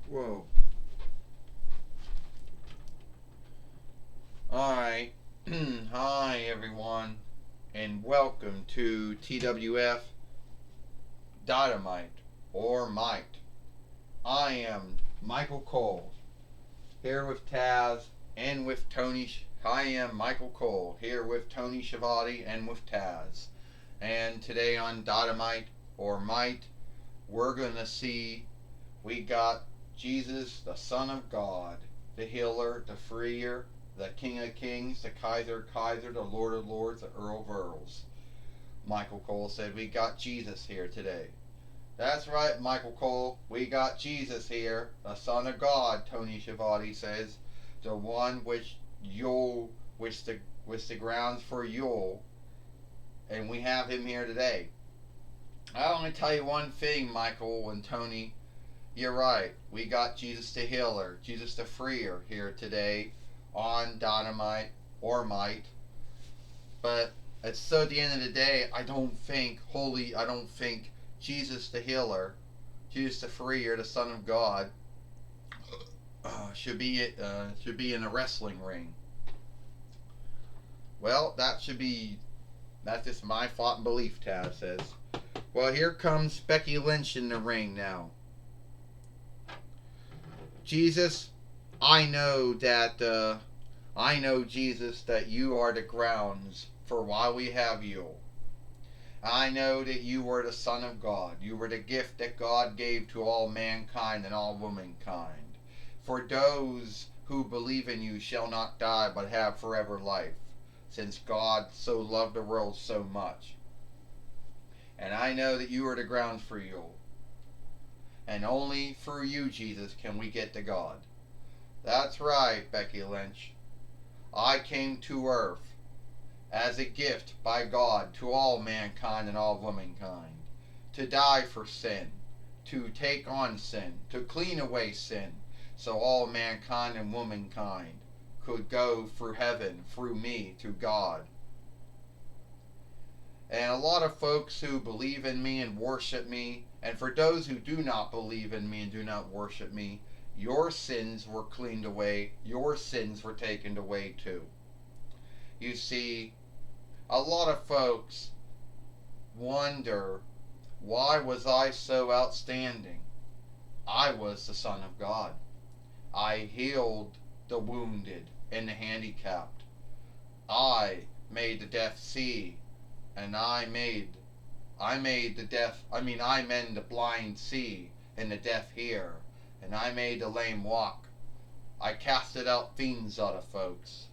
Whoa. Alright. Hi, everyone, and welcome to TWF Dynamite or Might. I am Michael Cole, here with Taz and with Tony. I am Michael Cole, here with Tony Schiavone and with Taz. And today on Dynamite or Might, we're going to see we got Jesus, the Son of God, the healer, the freer, the King of Kings, the Kaiser, the Lord of Lords, the Earl of Earls. Michael Cole said, we got Jesus here today. That's right, Michael Cole. We got Jesus here, the Son of God, Tony Schiavone says. The one which the grounds for Yule. And we have him here today. I want to tell you one thing, Michael and Tony. You're right. We got Jesus the healer, Jesus the freer here today on Dynamite or Might. But it's so at the end of the day, I don't think Jesus the healer, Jesus the freer, the Son of God, should be in a wrestling ring. Well, that's just my thought and belief, Taz says. Well, here comes Becky Lynch in the ring now. Jesus, I know Jesus, that you are the grounds for why we have you. I know that you were the Son of God. You were the gift that God gave to all mankind and all womankind. For those who believe in you shall not die but have forever life, since God so loved the world so much. And I know that you are the grounds for you. And only through you, Jesus, can we get to God. That's right, Becky Lynch. I came to earth as a gift by God to all mankind and all womankind, to die for sin, to take on sin, to clean away sin, so all mankind and womankind could go through heaven, through me, to God. And a lot of folks who believe in me and worship me, and for those who do not believe in me and do not worship me, your sins were cleaned away, your sins were taken away too. You see, a lot of folks wonder, why was I so outstanding? I was the Son of God. I healed the wounded and the handicapped. I made the deaf see, and I made the blind see and the deaf hear, and I made the lame walk. I casted out fiends out of folks.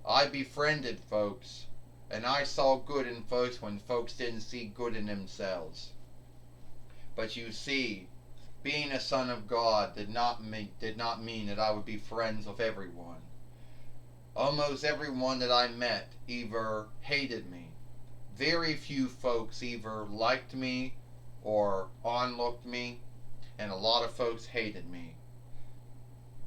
I befriended folks, and I saw good in folks when folks didn't see good in themselves. But you see, being a son of God did not mean that I would be friends with everyone. Almost everyone that I met either hated me. Very few folks either liked me or onlooked me, and a lot of folks hated me.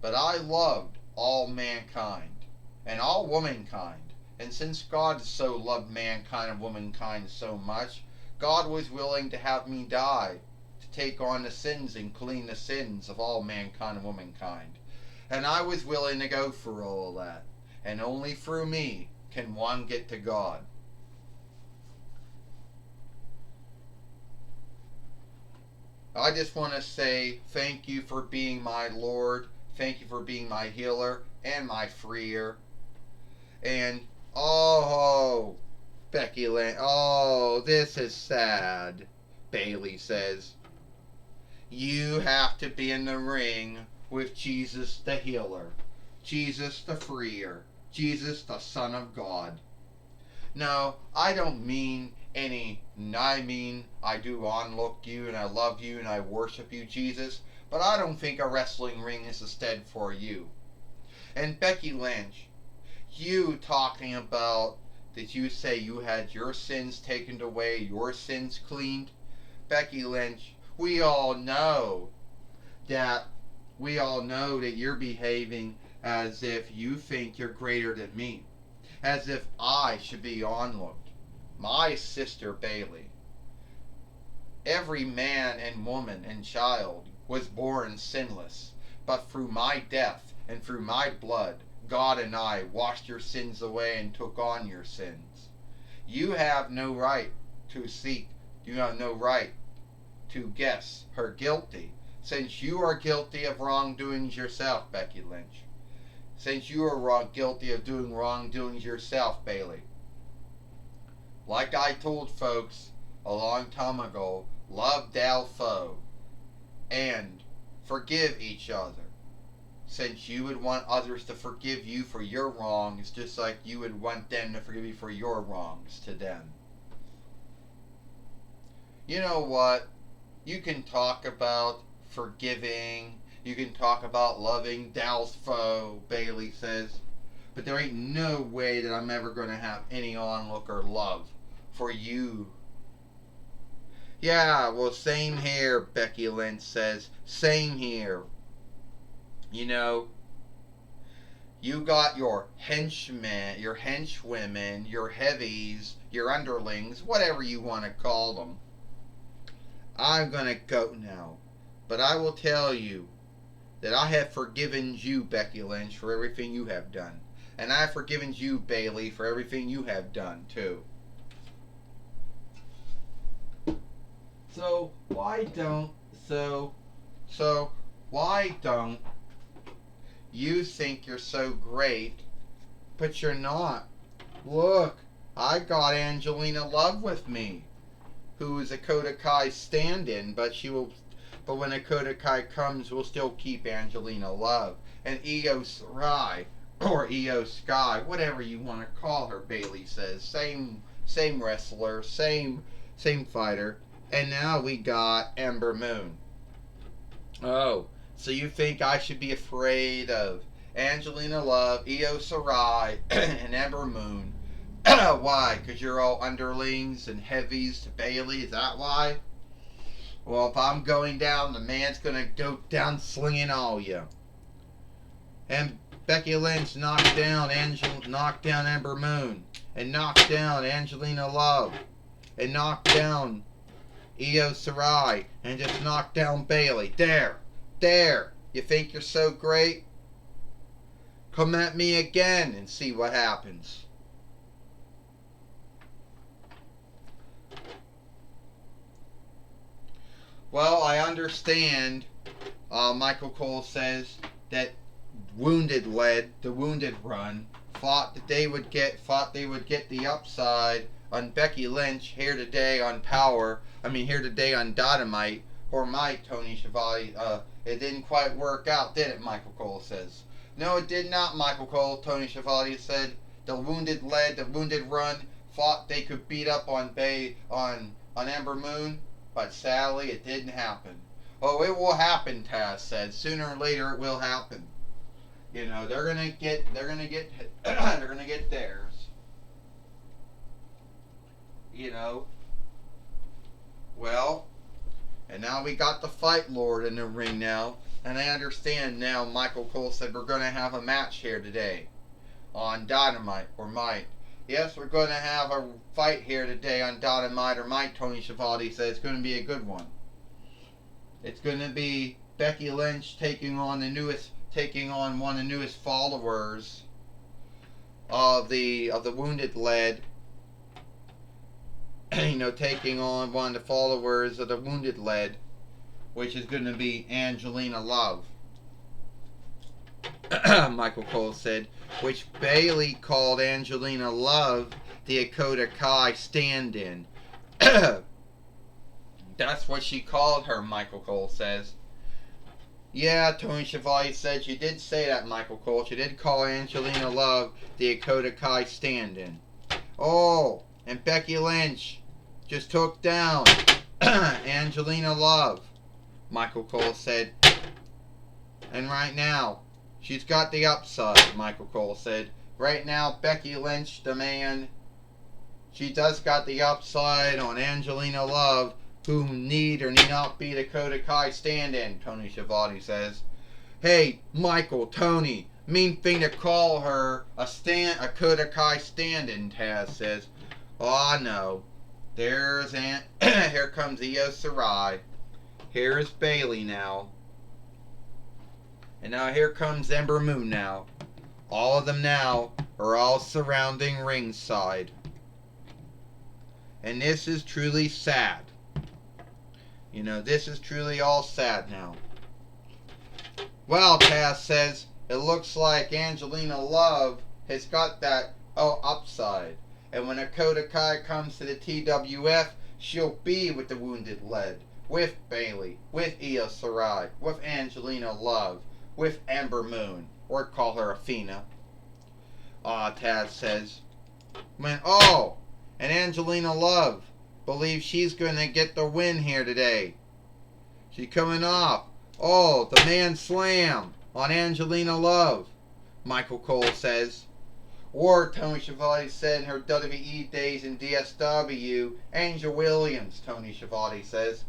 But I loved all mankind and all womankind. And since God so loved mankind and womankind so much, God was willing to have me die to take on the sins and clean the sins of all mankind and womankind. And I was willing to go for all of that. And only through me can one get to God. I just want to say thank you for being my Lord. Thank you for being my healer and my freer. And, oh, Becky Lynch, oh, this is sad, Bailey says. You have to be in the ring with Jesus the healer, Jesus the freer, Jesus the Son of God. No, I don't mean I do onlook you and I love you and I worship you, Jesus, but I don't think a wrestling ring is the stead for you. And Becky Lynch, you talking about, did you say you had your sins taken away, your sins cleaned? Becky Lynch, we all know that you're behaving as if you think you're greater than me, as if I should be onlooked. My sister Bailey, every man and woman and child was born sinless, but through my death and through my blood, God and I washed your sins away and took on your sins. You have no right to seek, you have no right to guess her guilty, since you are guilty of wrongdoings yourself, Becky Lynch. Since you are guilty of doing wrongdoings yourself, Bailey. Like I told folks a long time ago, love thou foe and forgive each other. Since you would want others to forgive you for your wrongs, just like you would want them to forgive you for your wrongs to them. You know what? You can talk about forgiving, you can talk about loving thou's foe, Bailey says, but there ain't no way that I'm ever going to have any onlook or love for you. Yeah, well, same here, Becky Lynch says. Same here. You know, you got your henchmen, your henchwomen, your heavies, your underlings, whatever you want to call them. I'm going to go now. But I will tell you that I have forgiven you, Becky Lynch, for everything you have done. And I have forgiven you, Bailey, for everything you have done, too. So why don't you think you're so great, but you're not? Look, I got Angelina Love with me, who is a Kodakai stand-in, but when a Kodakai comes, we'll still keep Angelina Love. And Io Sarai, or Io Sky, whatever you want to call her, Bailey says. Same wrestler, same fighter. And now we got Ember Moon. Oh, so you think I should be afraid of Angelina Love, Io Sarai, and Ember Moon? Why? Because you're all underlings and heavies to Bailey? Is that why? Well, if I'm going down, the man's going to go down slinging all you. And Becky Lynch knocked down Ember Moon, and knocked down Angelina Love, and knocked down Io Sarai, and just knocked down Bailey. There. You think you're so great? Come at me again and see what happens. Well, I understand, Michael Cole says, that the Wounded Run, thought they would get the upside on Becky Lynch here today on here today on Dynamite, or Tony Schiavone. It didn't quite work out, did it, Michael Cole says. No, it did not, Michael Cole, Tony Schiavone said. The Wounded Run thought they could beat up on Ember Moon, but sadly it didn't happen. Oh, it will happen, Taz said. Sooner or later it will happen. You know, they're gonna get theirs. You know. Well, and now we got the Fight Lord in the ring now. And I understand now, Michael Cole said we're going to have a match here today on Dynamite or Might. Yes, we're going to have a fight here today on Dynamite or Might, Tony Schiavone said. It's going to be a good one. It's going to be Becky Lynch taking on one of the newest followers of the Wounded Lead. You know, taking on one of the followers of the Wounded Lead, which is going to be Angelina Love. Michael Cole said, which Bailey called Angelina Love the Dakota Kai stand-in. That's what she called her, Michael Cole says. Yeah, Tony Schiavone said, you did say that, Michael Cole. She did call Angelina Love the Dakota Kai stand-in. Oh, and Becky Lynch just took down Angelina Love, Michael Cole said. And right now, she's got the upside, Michael Cole said. Right now, Becky Lynch, the man, she does got the upside on Angelina Love, who need or need not be Dakota Kai stand-in, Tony Schiavone says. Hey, Michael, Tony, mean thing to call her a Dakota Kai stand-in, Taz says. Oh, no. Here comes Io Sarai. Here's Bailey now. And now here comes Ember Moon now. All of them now are all surrounding ringside. And this is truly sad. You know, this is truly all sad now. Well, Taz says, it looks like Angelina Love has got that upside. And when Dakota Kai comes to the TWF, she'll be with the Wounded Lead, with Bayley, with Io Shirai, with Angelina Love, with Ember Moon, or call her Athena. Taz says, and Angelina Love believes she's going to get the win here today. She's coming off. The man slam on Angelina Love, Michael Cole says. Or Tony Schiavone said in her WWE days in DSW, Angel Williams, Tony Schiavone says.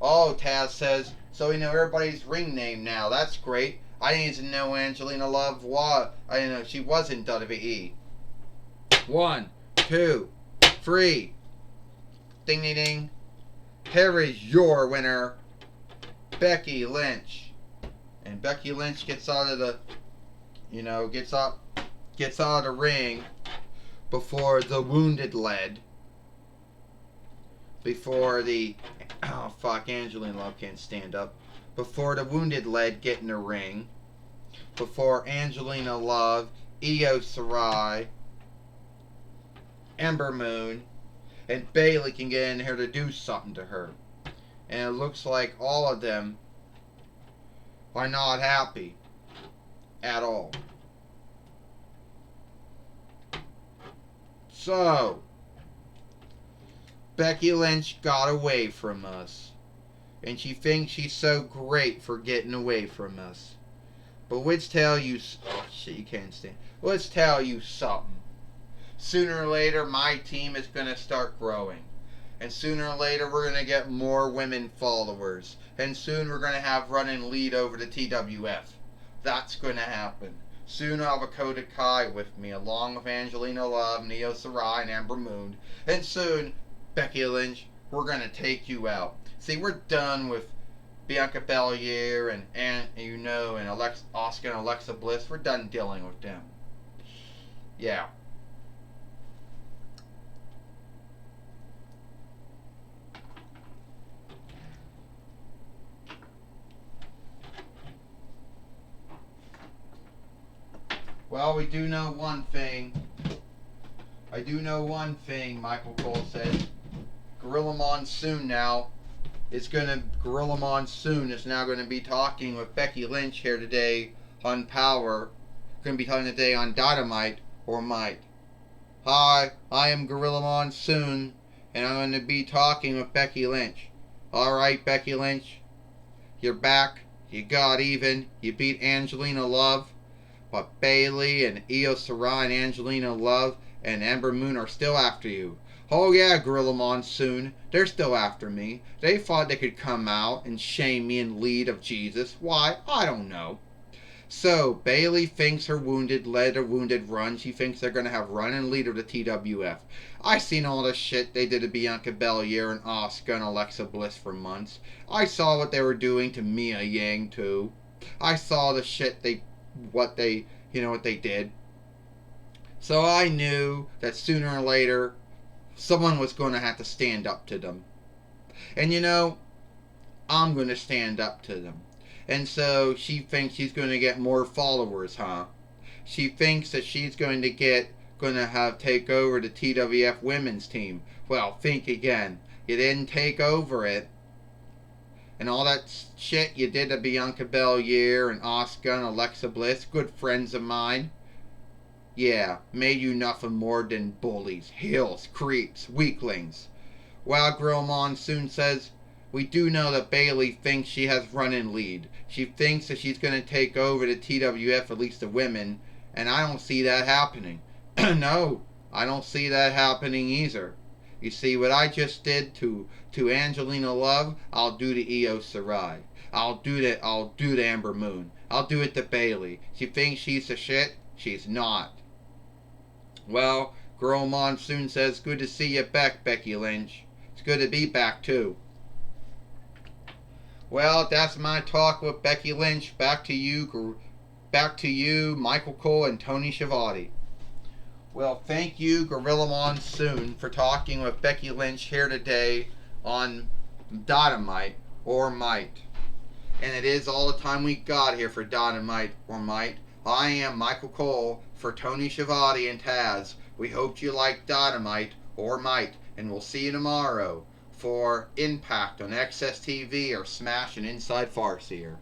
Taz says, so we know everybody's ring name now. That's great. I didn't even know Angelina Love was. I didn't know she was in WWE. 1, 2, 3. Ding ding ding. Here is your winner, Becky Lynch. And Becky Lynch gets out of the, gets out of the ring before the Wounded Lead. Before the, Angelina Love can't stand up. Before the Wounded Lead get in the ring. Before Angelina Love, Io Shirai, Ember Moon, and Bayley can get in here to do something to her. And it looks like all of them are not happy at all. So, Becky Lynch got away from us. And she thinks she's so great for getting away from us. But let's tell you... Oh, shit, you can't stand. Let's tell you something. Sooner or later, my team is going to start growing. And sooner or later, we're going to get more women followers. And soon we're going to have run and lead over the TWF. That's going to happen. Soon I'll have Dakota Kai with me, along with Angelina Love, Io Shirai, and Ember Moon. And soon, Becky Lynch, we're going to take you out. See, we're done with Bianca Belair and Asuka and Alexa Bliss. We're done dealing with them. Yeah. Well, we do know one thing. I do know one thing, Michael Cole says. Gorilla Monsoon now Gorilla Monsoon is now going to be talking with Becky Lynch here today on Power. Going to be talking today on Dynamite or Might. Hi, I am Gorilla Monsoon, and I'm going to be talking with Becky Lynch. Alright, Becky Lynch, you're back. You got even. You beat Angelina Love. But Bayley and Io Shirai and Angelina Love and Ember Moon are still after you. Oh yeah, Gorilla Monsoon, they're still after me. They thought they could come out and shame me in lead of Jesus. Why? I don't know. So, Bayley thinks her Wounded led a Wounded run. She thinks they're going to have run and lead of the TWF. I seen all the shit they did to Bianca Belair and Asuka and Alexa Bliss for months. I saw what they were doing to Mia Yang too. I saw the shit what they did. So I knew that sooner or later, someone was going to have to stand up to them. And I'm going to stand up to them. And so she thinks she's going to get more followers, huh? She thinks that she's going to take over the TWF women's team. Well, think again. You didn't take over it. And all that shit you did to Bianca Belair and Asuka and Alexa Bliss, good friends of mine. Yeah, made you nothing more than bullies, hills, creeps, weaklings. Well, Gorilla Monsoon says, we do know that Bayley thinks she has run and lead. She thinks that she's going to take over the TWF, at least the women, and I don't see that happening. No, I don't see that happening either. You see, what I just did to Angelina Love, I'll do to Io Shirai. I'll do to Ember Moon. I'll do it to Bayley. She thinks she's the shit. She's not. Well, Gorilla Monsoon says, good to see you back, Becky Lynch. It's good to be back, too. Well, that's my talk with Becky Lynch. Back to you, Michael Cole and Tony Schiavone. Well, thank you, Gorilla Monsoon, for talking with Becky Lynch here today on Dynamite or Might. And it is all the time we got here for Dynamite or Might. I am Michael Cole for Tony Schiavone and Taz. We hope you like Dynamite or Might, and we'll see you tomorrow for Impact on XS TV or Smash and Inside Farseer.